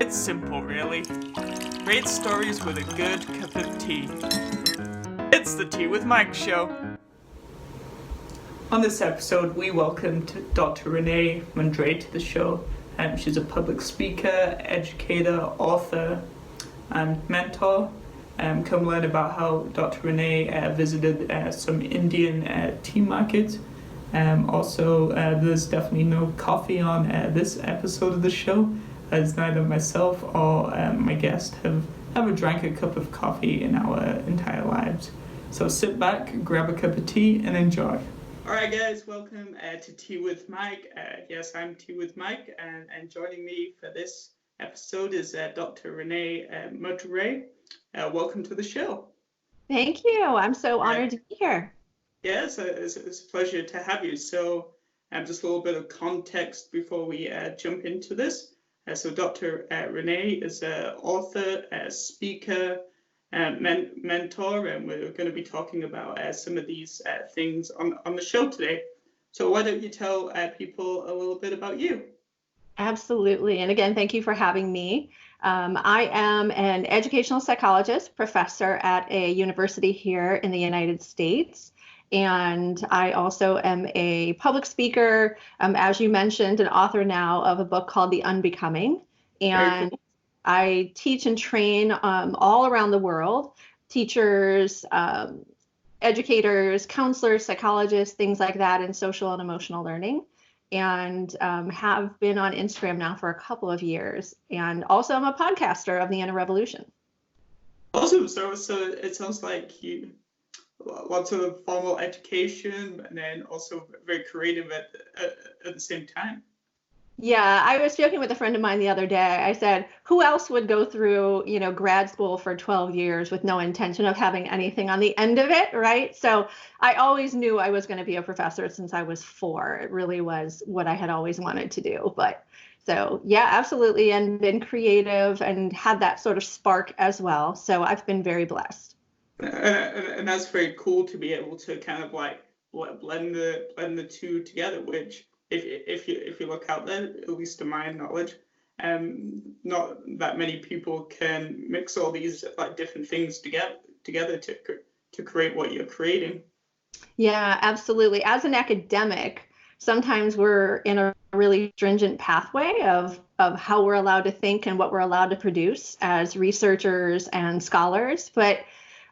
It's simple, really. Great stories with a good cup of tea. It's the Tea with Mike show. On this episode, we welcomed Dr. Renee Mudrey to the show. She's a public speaker, educator, author, and mentor. Come learn about how Dr. Renee visited some Indian tea markets. Also, there's definitely no coffee on this episode of the show, as neither myself or my guest have ever drank a cup of coffee in our entire lives. So sit back, grab a cup of tea, and enjoy. All right, guys, welcome to Tea with Mike. Yes, I'm Tea with Mike, and joining me for this episode is Dr. Renee Mudrey. Welcome to the show. Thank you. I'm so honored to be here. Yes, it's a pleasure to have you. So just a little bit of context before we jump into this. So Dr. Renee is an author, a speaker, mentor, and we're going to be talking about some of these things on the show today. So why don't you tell people a little bit about you? Absolutely. And again, thank you for having me. I am an educational psychologist, professor at a university here in the United States. And I also am a public speaker, as you mentioned, an author now of a book called The Unbecoming. And cool. I teach and train all around the world, teachers, educators, counselors, psychologists, things like that in social and emotional learning. And have been on Instagram now for a couple of years. And also I'm a podcaster of the Inner Revolution. Awesome. So it sounds like you lots of formal education and then also very creative at the same time. Yeah, I was joking with a friend of mine the other day. I said, who else would go through, grad school for 12 years with no intention of having anything on the end of it, right? So I always knew I was going to be a professor since I was 4. It really was what I had always wanted to do. But so, yeah, absolutely. And been creative and had that sort of spark as well. So I've been very blessed. And that's very cool to be able to kind of like blend the two together, which if you look out there, at least to my knowledge, not that many people can mix all these like different things together to create what you're creating. Yeah, absolutely. As an academic, sometimes we're in a really stringent pathway of how we're allowed to think and what we're allowed to produce as researchers and scholars. But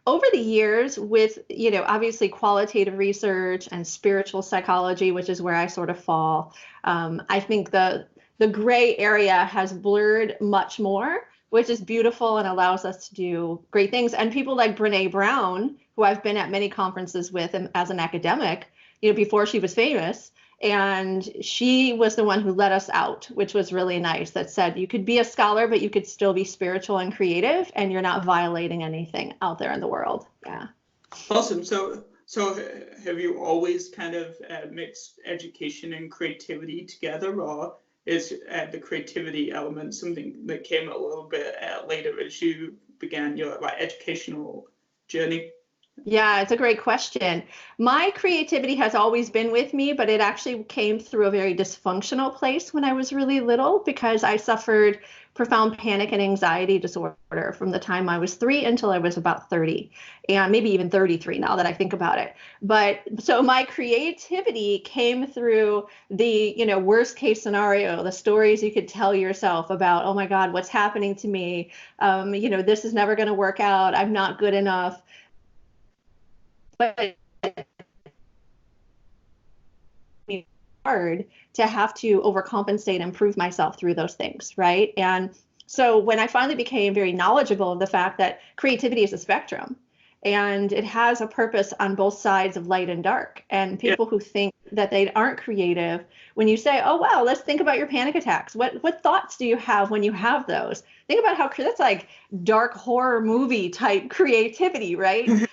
over the years with, obviously qualitative research and spiritual psychology, which is where I sort of fall, I think the gray area has blurred much more, which is beautiful and allows us to do great things. And people like Brene Brown, who I've been at many conferences with as an academic, before she was famous. And she was the one who let us out, which was really nice, that said you could be a scholar, but you could still be spiritual and creative, and you're not violating anything out there in the world. Yeah. Awesome. So have you always kind of mixed education and creativity together, or is the creativity element something that came a little bit later as you began your educational journey? Yeah, it's a great question. My creativity has always been with me, but it actually came through a very dysfunctional place when I was really little because I suffered profound panic and anxiety disorder from the time I was 3 until I was about 30, and maybe even 33 now that I think about it. But so my creativity came through the, worst case scenario, the stories you could tell yourself about, oh my God, what's happening to me? This is never going to work out. I'm not good enough. But it's hard to have to overcompensate and prove myself through those things, right? And so when I finally became very knowledgeable of the fact that creativity is a spectrum and it has a purpose on both sides of light and dark, and people who think that they aren't creative, when you say, oh, wow, let's think about your panic attacks. What thoughts do you have when you have those? Think about how that's like dark horror movie type creativity, right?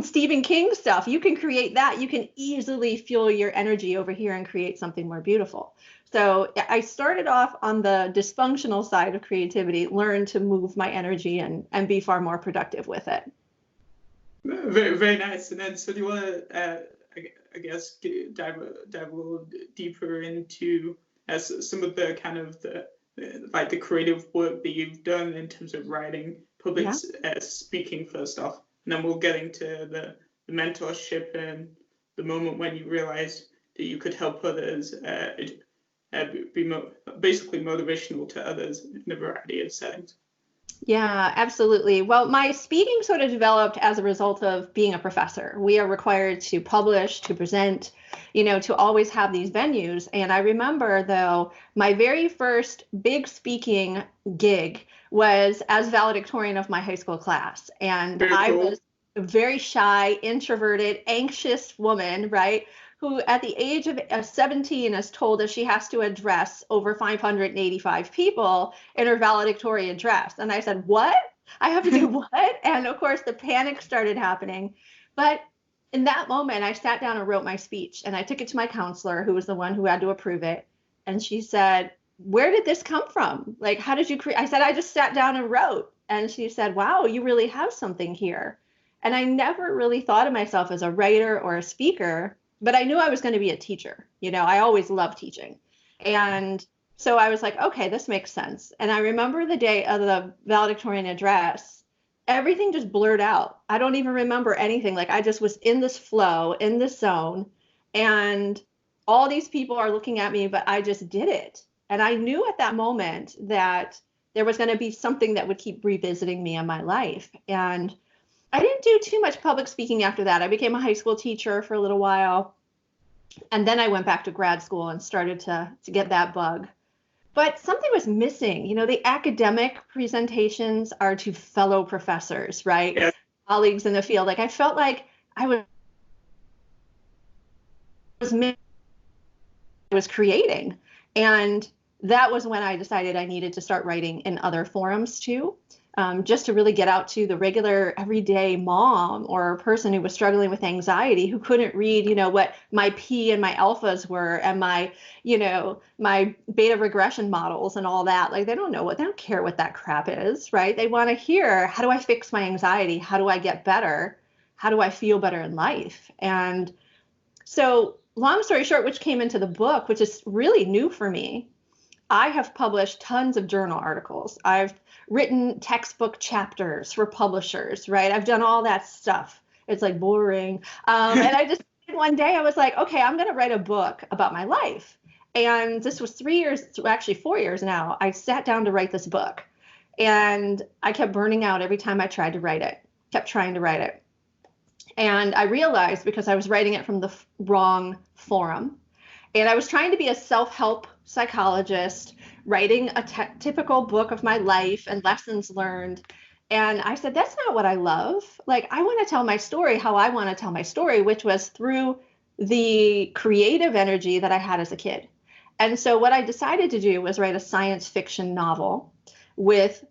Stephen King stuff, you can create that. You can easily fuel your energy over here and create something more beautiful. So I started off on the dysfunctional side of creativity, learned to move my energy and be far more productive with it. Very, very nice. And then, so do you want to, I guess, dive a little deeper into some of the kind of the like the creative work that you've done in terms of writing, public Yeah. speaking first off, and then we'll get into the mentorship and the moment when you realized that you could help others, basically motivational to others in a variety of settings. Yeah, absolutely. Well, my speaking sort of developed as a result of being a professor. We are required to publish, to present, to always have these venues. And I remember, though, my very first big speaking gig was as valedictorian of my high school class. And Very I cool. was a very shy, introverted, anxious woman, right? Who at the age of 17 is told that she has to address over 585 people in her valedictorian address. And I said, what? I have to do what? And of course, the panic started happening. But in that moment, I sat down and wrote my speech, and I took it to my counselor, who was the one who had to approve it. And she said, where did this come from? Like, how did you create? I said, I just sat down and wrote. And she said, wow, you really have something here. And I never really thought of myself as a writer or a speaker, but I knew I was going to be a teacher. I always loved teaching. And so I was like, okay, this makes sense. And I remember the day of the valedictorian address, everything just blurred out. I don't even remember anything. Like I just was in this flow, in this zone, and all these people are looking at me, but I just did it. And I knew at that moment that there was going to be something that would keep revisiting me in my life. And I didn't do too much public speaking after that. I became a high school teacher for a little while. And then I went back to grad school and started to get that bug. But something was missing. The academic presentations are to fellow professors, right? Yeah. Colleagues in the field. Like I felt like I was creating. And that was when I decided I needed to start writing in other forums too. Just to really get out to the regular everyday mom or person who was struggling with anxiety, who couldn't read, what my P and my alphas were and my, my beta regression models and all that. Like they don't care what that crap is, right? They want to hear, how do I fix my anxiety? How do I get better? How do I feel better in life? And so long story short, which came into the book, which is really new for me, I have published tons of journal articles. I've written textbook chapters for publishers, right? I've done all that stuff. It's like boring. And I just, one day I was like, okay, I'm going to write a book about my life. And this was 3 years, actually 4 years now. I sat down to write this book and I kept burning out every time I tried to write it, kept trying to write it. And I realized because I was writing it from the wrong forum. And I was trying to be a self-help psychologist, writing a typical book of my life and lessons learned. And I said, that's not what I love. Like, I want to tell my story how I want to tell my story, which was through the creative energy that I had as a kid. And so what I decided to do was write a science fiction novel with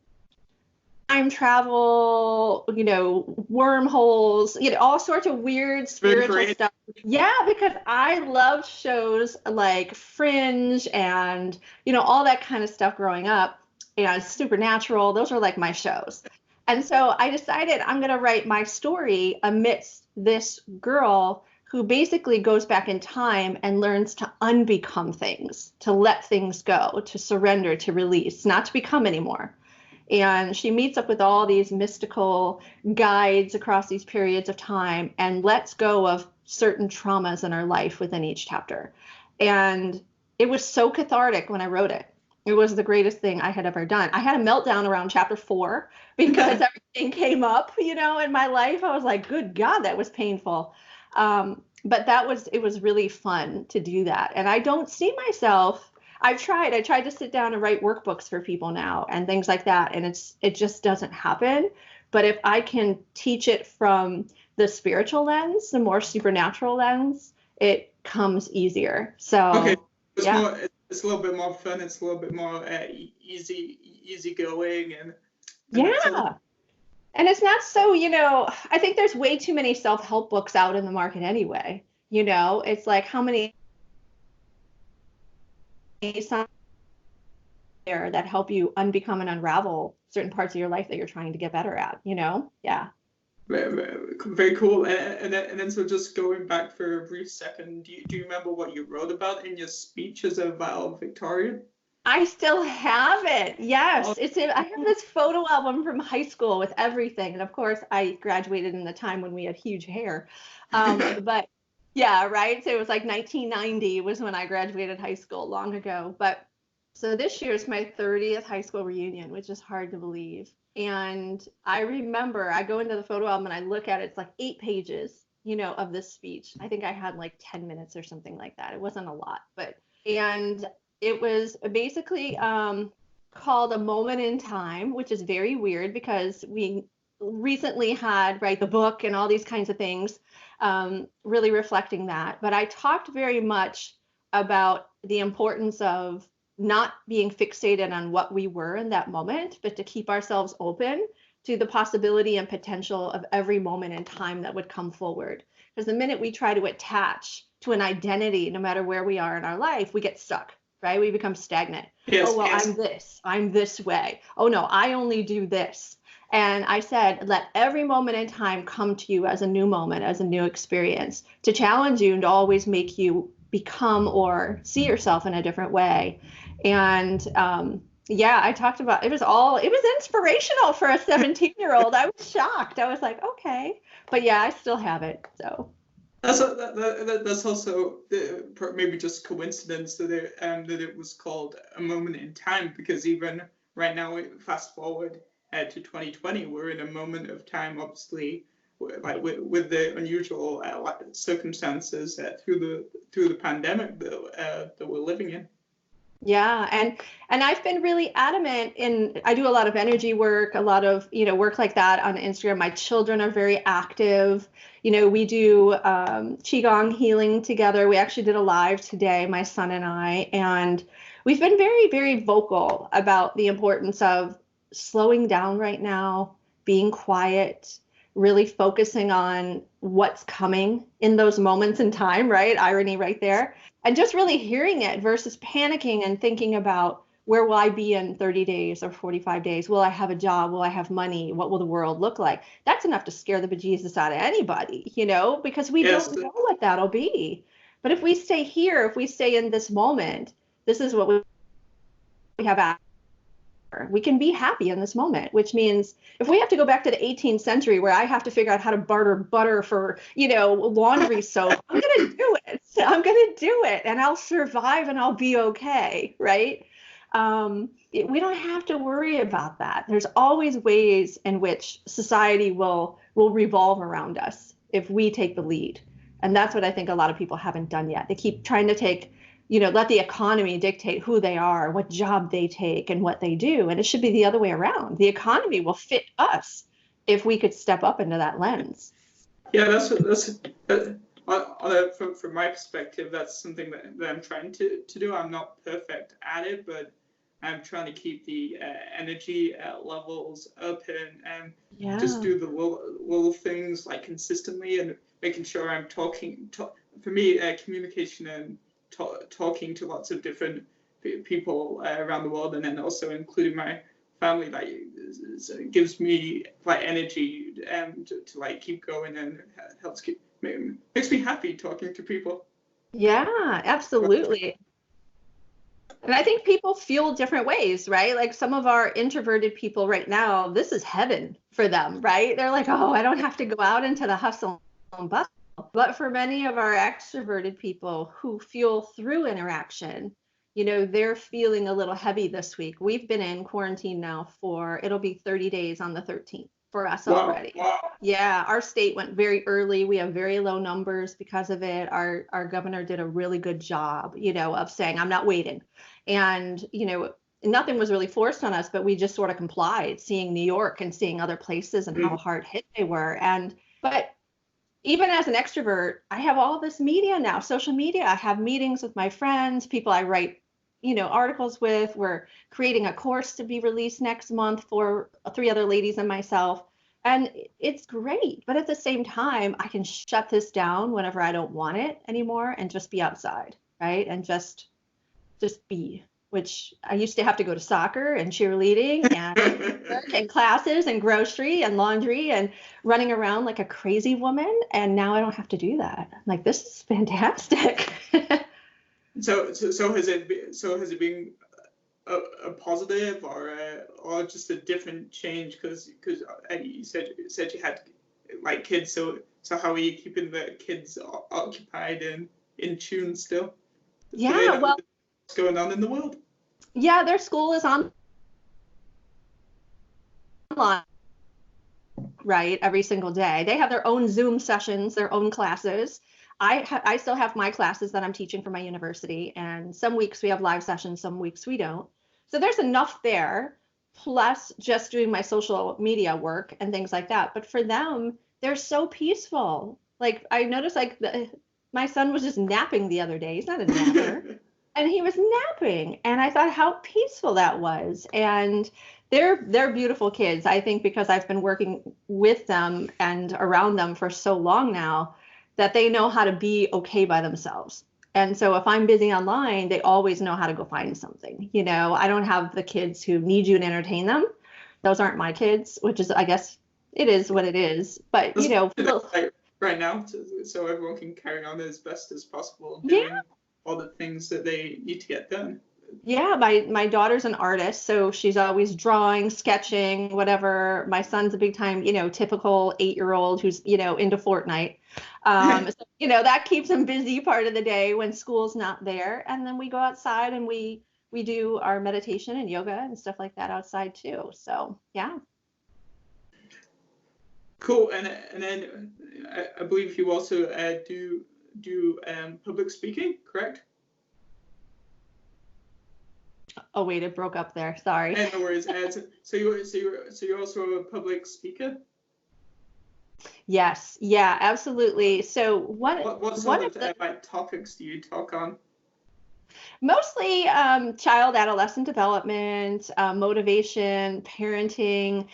time travel, wormholes, all sorts of weird spiritual stuff. Yeah, because I loved shows like Fringe and, all that kind of stuff growing up. Supernatural, those are like my shows. And so I decided I'm going to write my story amidst this girl who basically goes back in time and learns to unbecome things, to let things go, to surrender, to release, not to become anymore. And she meets up with all these mystical guides across these periods of time and lets go of certain traumas in her life within each chapter. And it was so cathartic when I wrote it. It was the greatest thing I had ever done. I had a meltdown around chapter 4 because everything came up, in my life. I was like, good God, that was painful. But it was really fun to do that. And I don't see myself, I tried to sit down and write workbooks for people now and things like that. And it just doesn't happen. But if I can teach it from the spiritual lens, the more supernatural lens, it comes easier. So okay. It's a little bit more fun. It's a little bit more easy going. And yeah. And it's not so, I think there's way too many self-help books out in the market anyway. It's like how many there that help you unbecome and unravel certain parts of your life that you're trying to get better at, Yeah. Very cool. And then so just going back for a brief second, do you remember what you wrote about in your speech as a valedictorian? I still have it. Oh, Yes, I have this photo album from high school with everything, and of course, I graduated in the time when we had huge hair. But yeah, right. So it was like 1990 was when I graduated high school, long ago. But so this year is my 30th high school reunion, which is hard to believe. And I remember I go into the photo album and I look at it. It's like 8 pages, of this speech. I think I had like 10 minutes or something like that. It wasn't a lot, but and it was basically called A Moment in Time, which is very weird because we recently had, right, the book and all these kinds of things, really reflecting that. But I talked very much about the importance of not being fixated on what we were in that moment, but to keep ourselves open to the possibility and potential of every moment in time that would come forward. Because the minute we try to attach to an identity, no matter where we are in our life, we get stuck, right? We become stagnant. Oh, yes, well, yes. I'm this way. Oh, no, I only do this. And I said, let every moment in time come to you as a new moment, as a new experience, to challenge you and to always make you become or see yourself in a different way. And yeah, I talked about it was inspirational for a 17-year-old. I was shocked. I was like, okay. But yeah, I still have it. So That's also maybe just coincidence that it was called A Moment in Time, because even right now, fast forward to 2020, we're in a moment of time, obviously, like with the unusual circumstances through the pandemic that we're living in. yeah, and I've been really adamant in I do a lot of energy work, a lot of, work like that on Instagram. My children are very active. We do Qigong healing together. We actually did a live today, my son and I, and we've been very, very vocal about the importance of slowing down right now, being quiet, really focusing on what's coming in those moments in time, right? Irony right there, and just really hearing it versus panicking and thinking about where will I be in 30 days or 45 days? Will I have a job? Will I have money? What will the world look like? That's enough to scare the bejesus out of anybody, because we Yes, don't know what that'll be. But if we stay here, if we stay in this moment, this is what we have. We can be happy in this moment, which means if we have to go back to the 18th century where I have to figure out how to barter butter for, laundry soap, I'm going to do it. I'm going to do it and I'll survive and I'll be okay. Right. We don't have to worry about that. There's always ways in which society will revolve around us if we take the lead. And that's what I think a lot of people haven't done yet. They keep trying to let the economy dictate who they are, what job they take, and what they do. And it should be the other way around. The economy will fit us if we could step up into that lens. yeah, from my perspective, that's something that I'm trying to do. I'm not perfect at it, but I'm trying to keep the energy levels up and just Yeah. do the little things like consistently and making sure I'm talking. For me, communication and talking to lots of different people around the world, and then also including my family, like gives me like energy to like keep going, and helps makes me happy talking to people. Yeah, absolutely. And I think people feel different ways, right? Like some of our introverted people right now, this is heaven for them, right? They're like, oh, I don't have to go out into the hustle and bustle. But for many of our extroverted people who feel through interaction, they're feeling a little heavy this week. We've been in quarantine now it'll be 30 days on the 13th for us Wow, already. wow. Yeah, our state went very early. We have very low numbers because of it. Our governor did a really good job, of saying, I'm not waiting. And, nothing was really forced on us, but we just sort of complied, seeing New York and seeing other places and how hard hit they were. But even as an extrovert, I have all this media now, social media. I have meetings with my friends, people I write, articles with. We're creating a course to be released next month for 3 other ladies and myself. And it's great. But at the same time, I can shut this down whenever I don't want it anymore and just be outside, right? And just be, which I used to have to go to soccer and cheerleading and work and classes and grocery and laundry and running around like a crazy woman. And now I don't have to do that. I'm like, this is fantastic. So has it been a positive or just a different change? Because you said you had like kids, so how are you keeping the kids occupied and in tune still? Yeah, well, What's going on in the world? yeah, their school is online, right, every single day. They have their own Zoom sessions, their own classes. I still have my classes that I'm teaching for my university, and some weeks we have live sessions, some weeks we don't. So there's enough there, plus just doing my social media work and things like that. But for them, they're so peaceful. Like I noticed, like my son was just napping the other day. He's not a napper. And he was napping, and I thought how peaceful that was. And they're beautiful kids. I think because I've been working with them and around them for so long now that they know how to be okay by themselves. And so if I'm busy online, they always know how to go find something. You know, I don't have the kids who need you to entertain them. Those aren't my kids, which is, I guess, it is what it is. But, you know, like right now, so everyone can carry on as best as possible, doing all the things that they need to get done. Yeah, my daughter's an artist, so she's always drawing, sketching, whatever. My son's a big time, you know, typical 8-year-old who's, you know, into Fortnite. So, you know, that keeps him busy part of the day when school's not there. And then we go outside and we do our meditation and yoga and stuff like that outside too. So, yeah. Cool. And then I believe you also do public speaking, correct? Oh wait, it broke up there. Sorry. No worries. So you're also a public speaker? Yes. Yeah, absolutely. So what sort of like topics do you talk on? Mostly child adolescent development, motivation, parenting,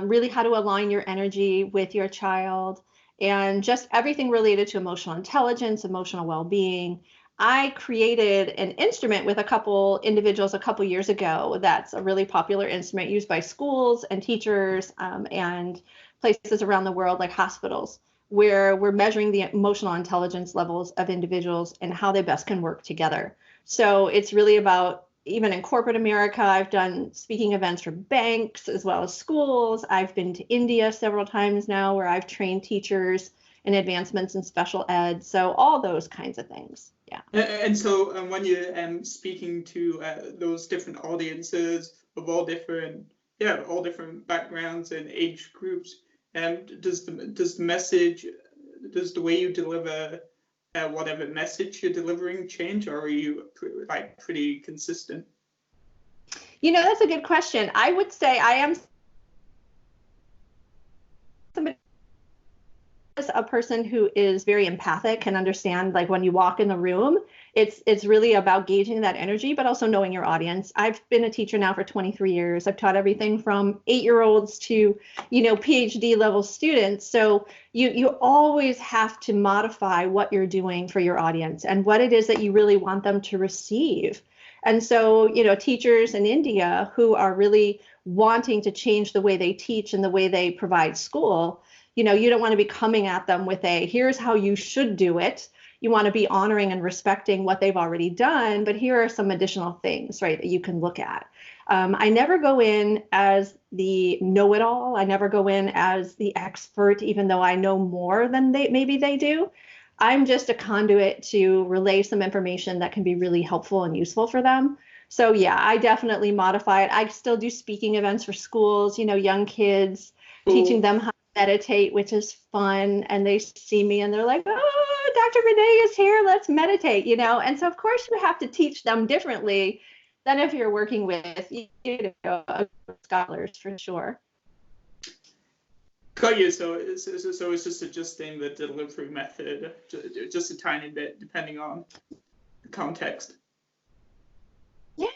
really how to align your energy with your child, and just everything related to emotional intelligence, emotional well-being. I created an instrument with a couple individuals a couple years ago that's a really popular instrument used by schools and teachers and places around the world like hospitals, where we're measuring the emotional intelligence levels of individuals and how they best can work together. So it's really about, even in corporate America, I've done speaking events for banks as well as schools. I've been to India several times now where I've trained teachers in advancements in special ed. So all those kinds of things. Yeah. And so when you're speaking to those different audiences of all different backgrounds and age groups, does the message, does the way you deliver whatever message you're delivering change, or are you pretty consistent? You know, that's a good question. I would say I am a person who is very empathic and understand, like when you walk in the room, it's really about gauging that energy, but also knowing your audience. I've been a teacher now for 23 years. I've taught everything from 8-year-olds to, you know, PhD level students. So you always have to modify what you're doing for your audience and what it is that you really want them to receive. And so, you know, teachers in India who are really wanting to change the way they teach and the way they provide school, you know, you don't want to be coming at them with a, here's how you should do it. You want to be honoring and respecting what they've already done, but here are some additional things, right, that you can look at. I never go in as the know-it-all. I never go in as the expert, even though I know more than maybe they do. I'm just a conduit to relay some information that can be really helpful and useful for them. So yeah, I definitely modify it. I still do speaking events for schools, you know, young kids, teaching them how to meditate, which is fun. And they see me and they're like, oh, Dr. Renee is here, let's meditate, you know. And so of course you have to teach them differently than if you're working with, you know, scholars for sure. Got you. So it's just adjusting the delivery method just a tiny bit depending on the context. Yeah.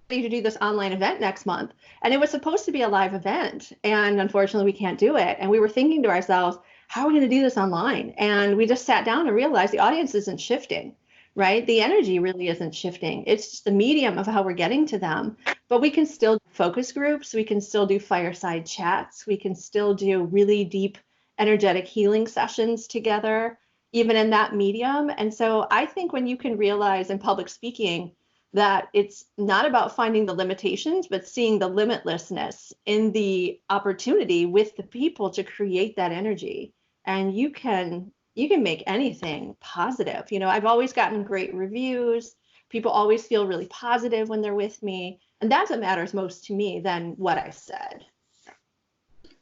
To do this online event next month, and it was supposed to be a live event, and unfortunately we can't do it. And we were thinking to ourselves, how are we going to do this online? And we just sat down and realized the audience isn't shifting, right? The energy really isn't shifting. It's just the medium of how we're getting to them. But we can still do focus groups, we can still do fireside chats, we can still do really deep energetic healing sessions together, even in that medium. And so I think when you can realize in public speaking that it's not about finding the limitations, but seeing the limitlessness in the opportunity with the people to create that energy. And you can make anything positive. You know, I've always gotten great reviews. People always feel really positive when they're with me. And that's what matters most to me than what I said.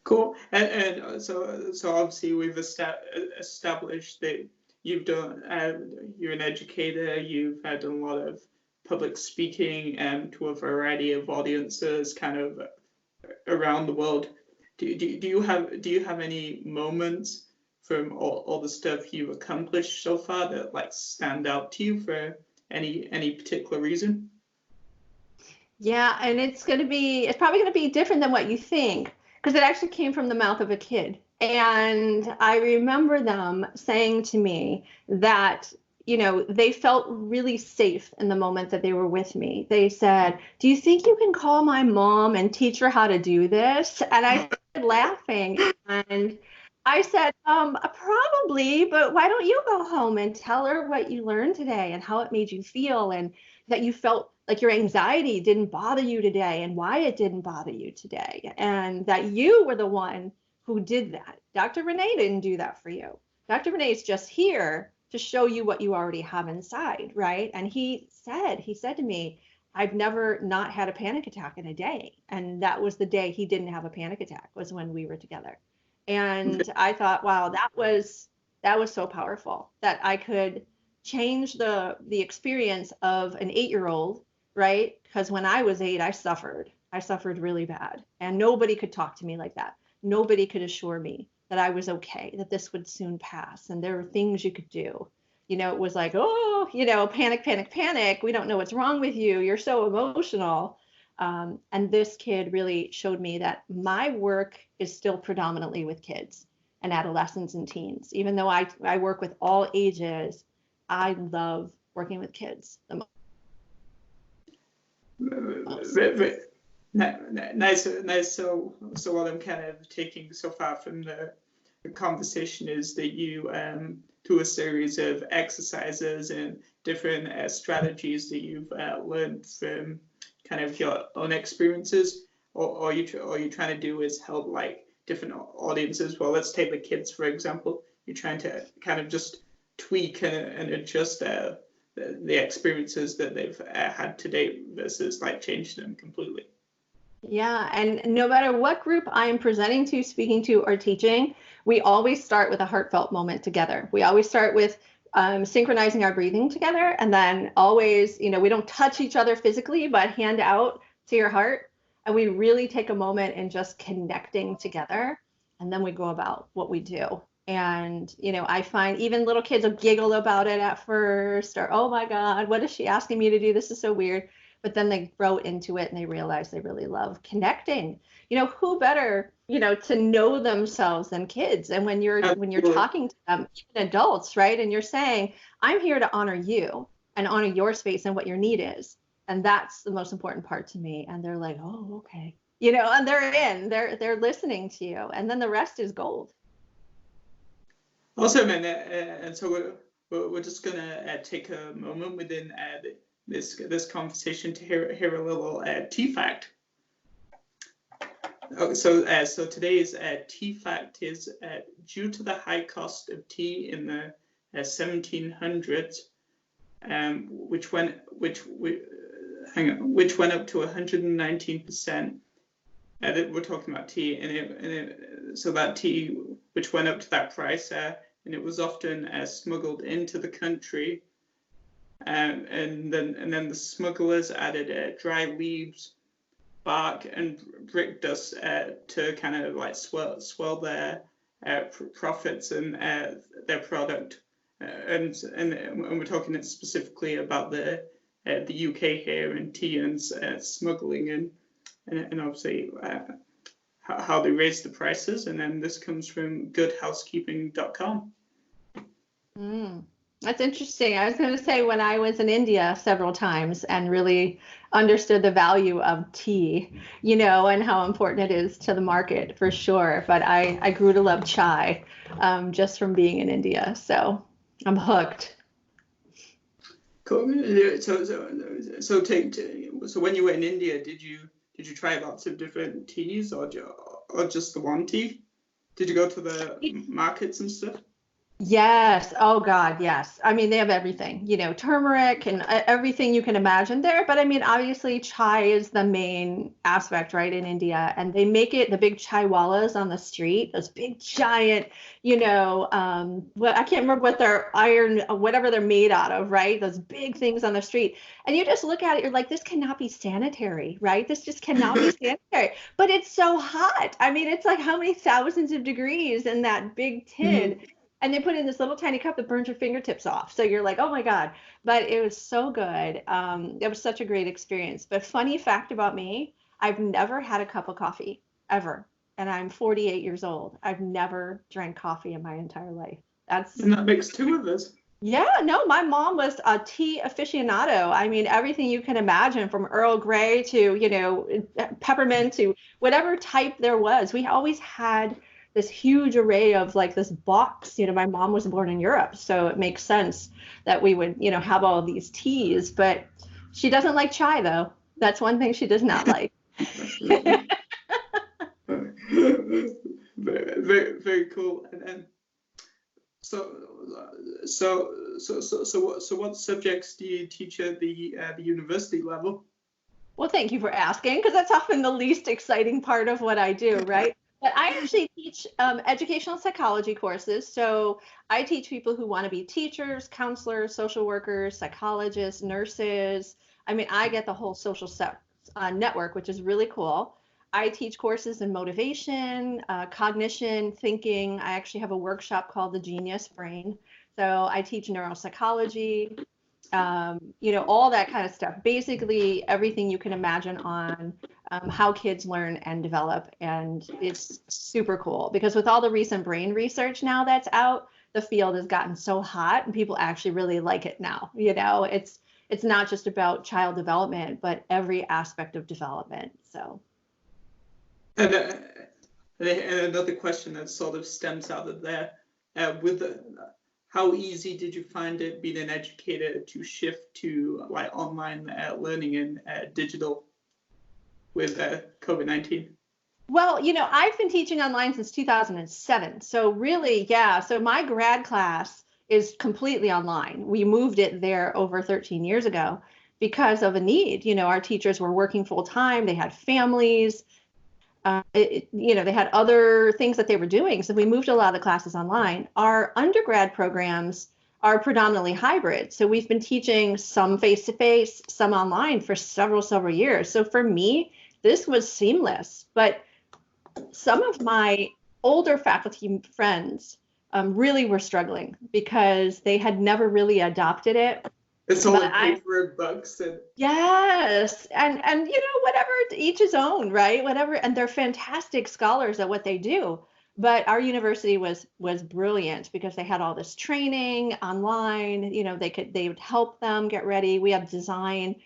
Cool. And so obviously we've established that you've done, you're an educator, you've done a lot of public speaking to a variety of audiences kind of around the world. Do you have any moments from all the stuff you've accomplished so far that like stand out to you for any particular reason? Yeah, and it's probably going to be different than what you think, because it actually came from the mouth of a kid. And I remember them saying to me that, you know, they felt really safe in the moment that they were with me. They said, "Do you think you can call my mom and teach her how to do this?" And I started laughing. And I said, probably, but why don't you go home and tell her what you learned today and how it made you feel, and that you felt like your anxiety didn't bother you today and why it didn't bother you today, and that you were the one who did that. Dr. Renee didn't do that for you. Dr. Renee is just here to show you what you already have inside, right? And he said to me, "I've never not had a panic attack in a day." And that was the day he didn't have a panic attack, was when we were together. And I thought, wow, that was so powerful that I could change the experience of an 8-year-old, right? Because when I was 8, I suffered really bad, and nobody could talk to me like that. Nobody could assure me that I was okay, that this would soon pass, and there were things you could do. You know, it was like, oh, you know, panic, panic, panic. We don't know what's wrong with you. You're so emotional. And this kid really showed me that my work is still predominantly with kids and adolescents and teens. Even though I work with all ages, I love working with kids the most. Nice. So what I'm kind of taking so far from the conversation is that you through a series of exercises and different strategies that you've learned from kind of your own experiences, or you trying to do is help like different audiences. Well, let's take the kids for example. You're trying to kind of just tweak and adjust the experiences that they've had to date versus like change them completely. Yeah, and no matter what group I am presenting to, speaking to, or teaching, we always start with a heartfelt moment together. We always start with synchronizing our breathing together, and then always, you know, we don't touch each other physically, but hand out to your heart, and we really take a moment and just connecting together, and then we go about what we do. And, you know, I find even little kids will giggle about it at first, or, "Oh my God, what is she asking me to do? This is so weird." But then they grow into it and they realize they really love connecting. You know, who better, you know, to know themselves than kids? And when you're talking to them, even adults, right? And you're saying, "I'm here to honor you and honor your space and what your need is." And that's the most important part to me. And they're like, "Oh, okay." You know, and they're listening to you. And then the rest is gold. Awesome, and so we're just gonna take a moment within this conversation to hear a little tea fact. So today's tea fact is due to the high cost of tea in the 1700s, which went up to 119%. That we're talking about tea, so that tea which went up to that price, and it was often smuggled into the country, and then the smugglers added dry leaves, bark, and brick dust to kind of like swell their profits and their product, and we're talking specifically about the UK here and tea and smuggling and obviously how they raise the prices. And then this comes from goodhousekeeping.com. That's interesting. I was going to say, when I was in India several times and really understood the value of tea, you know, and how important it is to the market for sure. But I grew to love chai just from being in India. So I'm hooked. Cool. Yeah, so when you were in India, did you try lots of different teas, or just the one tea? Did you go to the markets and stuff? Yes. Oh God, yes. I mean, they have everything, turmeric and everything you can imagine there. But I mean, obviously, chai is the main aspect, right, in India. And they make it the big chai wallas on the street, those big giant, well, I can't remember what they're iron, whatever they're made out of, right? Those big things on the street. And you just look at it, you're like, this cannot be sanitary, right? This just cannot be sanitary. But it's so hot. I mean, it's like how many thousands of degrees in that big tin. And they put it in this little tiny cup that burns your fingertips off. So you're like, oh my God. But it was so good. It was such a great experience. But funny fact about me, I've never had a cup of coffee ever. And I'm 48 years old. I've never drank coffee in my entire life. And that makes two of us. Yeah, no, my mom was a tea aficionado. I mean, everything you can imagine from Earl Grey to, peppermint to whatever type there was. We always had this huge array of like this box. My mom was born in Europe, so it makes sense that we would, have all of these teas. But she doesn't like chai, though. That's one thing she does not like. Very, very, very cool. And then, so what subjects do you teach at the university level? Well, thank you for asking, because that's often the least exciting part of what I do, right? But I actually teach educational psychology courses. So I teach people who want to be teachers, counselors, social workers, psychologists, nurses. I mean, I get the whole social network, which is really cool. I teach courses in motivation, cognition, thinking. I actually have a workshop called the Genius Brain. So I teach neuropsychology, all that kind of stuff. Basically, everything you can imagine on how kids learn and develop. And it's super cool because with all the recent brain research now that's out, the field has gotten so hot and people actually really like it now. It's not just about child development, but every aspect of development. So. And another question that sort of stems out of there, how easy did you find it being an educator to shift to like online learning and digital with COVID-19? Well, I've been teaching online since 2007. So really, yeah. So my grad class is completely online. We moved it there over 13 years ago because of a need. Our teachers were working full time. They had families. They had other things that they were doing. So we moved a lot of the classes online. Our undergrad programs are predominantly hybrid. So we've been teaching some face-to-face, some online for several years. So for me, this was seamless. But some of my older faculty friends really were struggling because they had never really adopted it. It's all paper and books and yes, and whatever, to each his own, right? Whatever, and they're fantastic scholars at what they do. But our university was brilliant because they had all this training online. They would help them get ready. We have design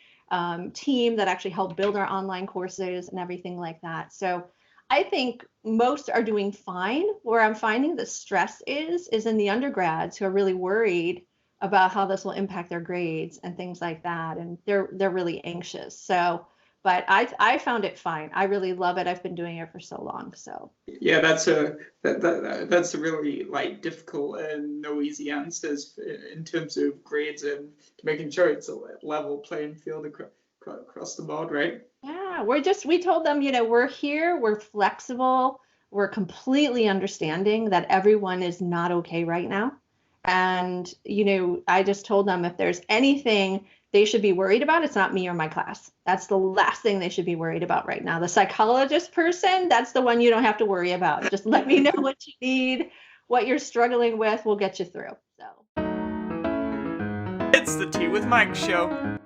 team that actually helped build our online courses and everything like that. So I think most are doing fine. Where I'm finding the stress is in the undergrads who are really worried about how this will impact their grades and things like that. And they're really anxious. So, but I found it fine. I really love it. I've been doing it for so long. So yeah, that's a really like difficult and no easy answers in terms of grades and making sure it's a level playing field across the board, right? Yeah, we told them, we're here, we're flexible, we're completely understanding that everyone is not okay right now. And, I just told them if there's anything they should be worried about, it's not me or my class. That's the last thing they should be worried about right now. The psychologist person, that's the one you don't have to worry about. Just let me know what you need, what you're struggling with, we'll get you through. So it's the Tea with Mike show.